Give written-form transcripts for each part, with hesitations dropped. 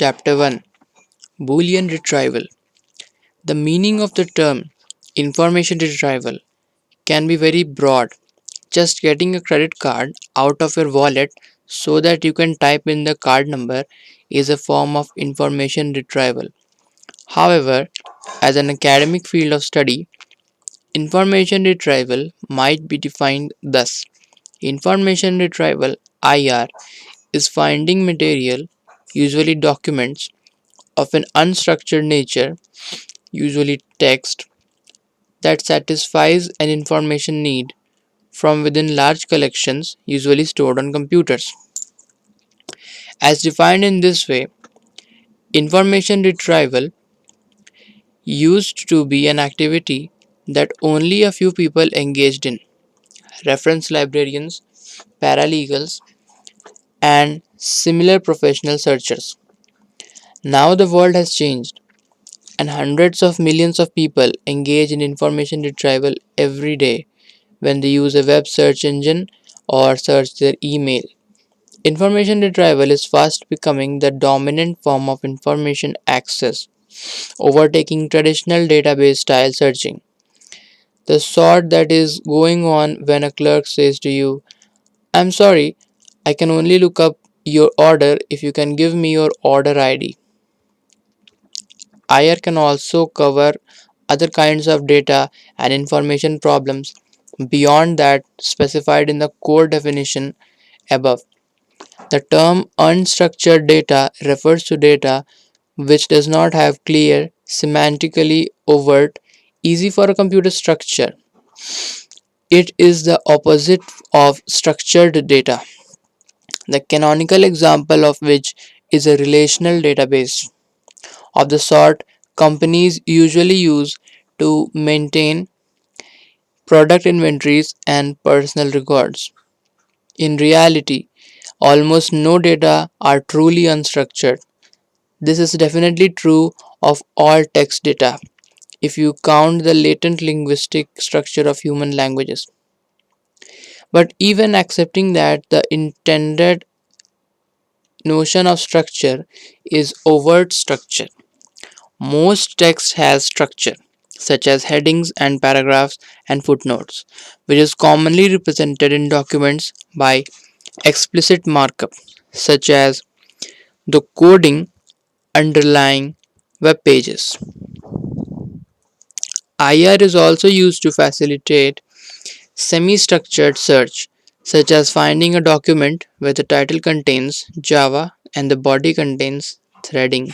Chapter 1, Boolean Retrieval. The meaning of the term information retrieval can be very broad. Just getting a credit card out of your wallet so that you can type in the card number is a form of information retrieval. However, as an academic field of study, information retrieval might be defined thus: Information retrieval (IR) is finding material, usually documents, of an unstructured nature, usually text, that satisfies an information need from within large collections, usually stored on computers. As defined in this way, information retrieval used to be an activity that only a few people engaged in: reference librarians, paralegals, and similar professional searchers. Now the world has changed, and hundreds of millions of people engage in information retrieval every day when they use a web search engine or search their email. Information retrieval is fast becoming the dominant form of information access, overtaking traditional database style searching. The sort that is going on when a clerk says to you, "I'm sorry, I can only look up your order if you can give me your order ID." IR can also cover other kinds of data and information problems beyond that specified in the core definition above. The term unstructured data refers to data which does not have clear, semantically overt, easy for a computer structure. It is the opposite of structured data, the canonical example of which is a relational database of the sort companies usually use to maintain product inventories and personal records. In reality, almost no data are truly unstructured. This is definitely true of all text data if you count the latent linguistic structure of human languages. But even accepting that the intended notion of structure is overt structure, most text has structure, such as headings and paragraphs and footnotes, which is commonly represented in documents by explicit markup, such as the coding underlying web pages. IR is also used to facilitate semi-structured search, such as finding a document where the title contains Java and the body contains threading.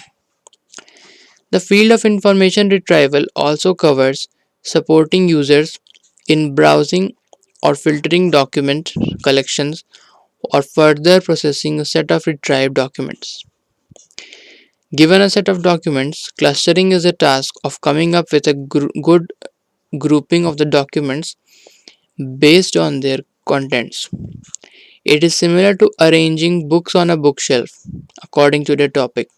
The field of information retrieval also covers supporting users in browsing or filtering document collections or further processing a set of retrieved documents. Given a set of documents, clustering is the task of coming up with a good grouping of the documents based on their contents. It is similar to arranging books on a bookshelf according to their topic.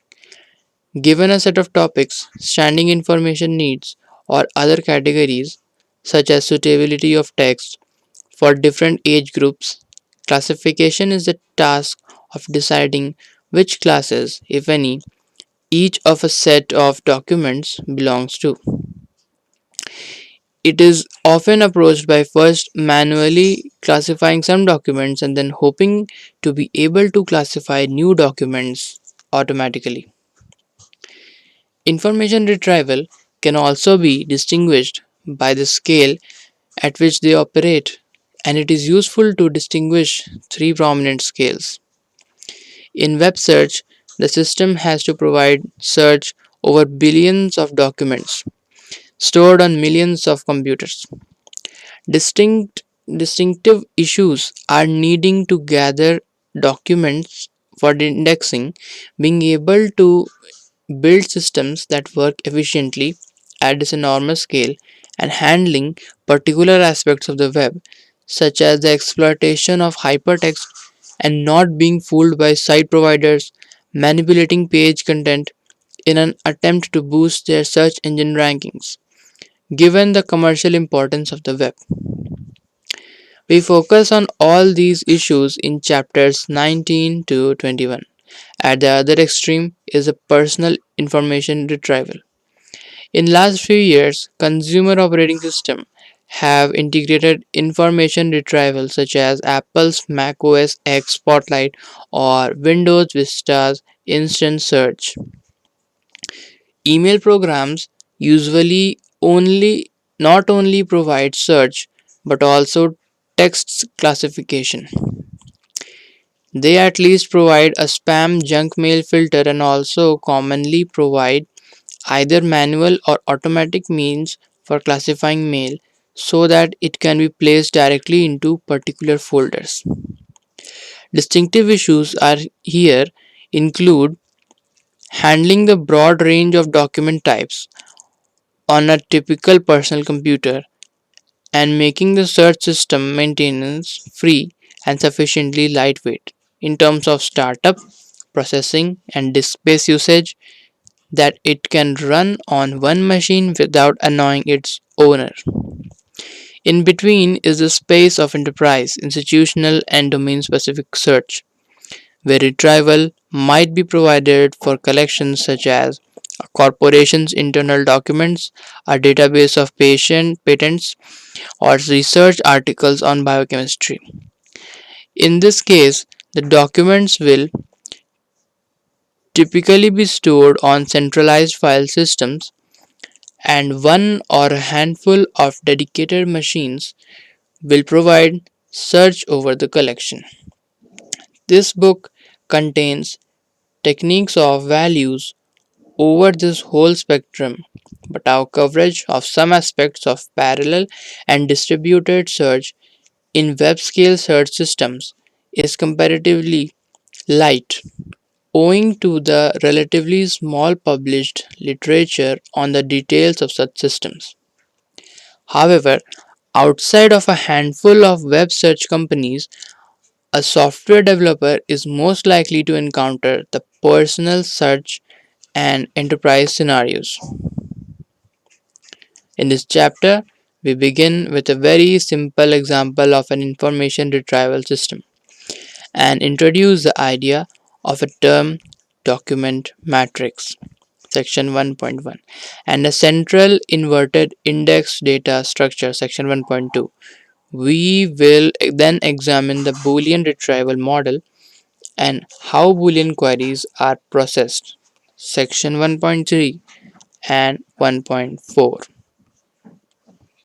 Given a set of topics, standing information needs, or other categories such as suitability of text for different age groups, classification is the task of deciding which classes, if any, each of a set of documents belongs to. It is often approached by first manually classifying some documents and then hoping to be able to classify new documents automatically. Information retrieval can also be distinguished by the scale at which they operate, and it is useful to distinguish three prominent scales. In web search, the system has to provide search over billions of documents stored on millions of computers. Distinctive issues are needing to gather documents for the indexing, being able to build systems that work efficiently at this enormous scale, and handling particular aspects of the web, such as the exploitation of hypertext and not being fooled by site providers manipulating page content in an attempt to boost their search engine rankings. Given the commercial importance of the web, we focus on all these issues in chapters 19 to 21. At the other extreme is a personal information retrieval. In last few years, consumer operating systems have integrated information retrieval such as Apple's macOS X Spotlight or Windows Vista's Instant Search. Email programs usually only not only provide search but also text classification. They at least provide a spam junk mail filter and also commonly provide either manual or automatic means for classifying mail so that it can be placed directly into particular folders. Distinctive issues are here include handling the broad range of document types on a typical personal computer and making the search system maintenance free and sufficiently lightweight in terms of startup, processing, and disk space usage that it can run on one machine without annoying its owner. In between is the space of enterprise, institutional, and domain specific search, where retrieval might be provided for collections such as a corporation's internal documents, a database of patents, or research articles on biochemistry. In this case, the documents will typically be stored on centralized file systems and one or a handful of dedicated machines will provide search over the collection. This book contains techniques of values over this whole spectrum, but our coverage of some aspects of parallel and distributed search in web scale search systems is comparatively light owing to the relatively small published literature on the details of such systems. However, outside of a handful of web search companies, a software developer is most likely to encounter the personal search and enterprise scenarios. In this chapter, we begin with a very simple example of an information retrieval system and introduce the idea of a term document matrix, section 1.1, and a central inverted index data structure, section 1.2. We will then examine the Boolean retrieval model and how Boolean queries are processed, section 1.3 and 1.4.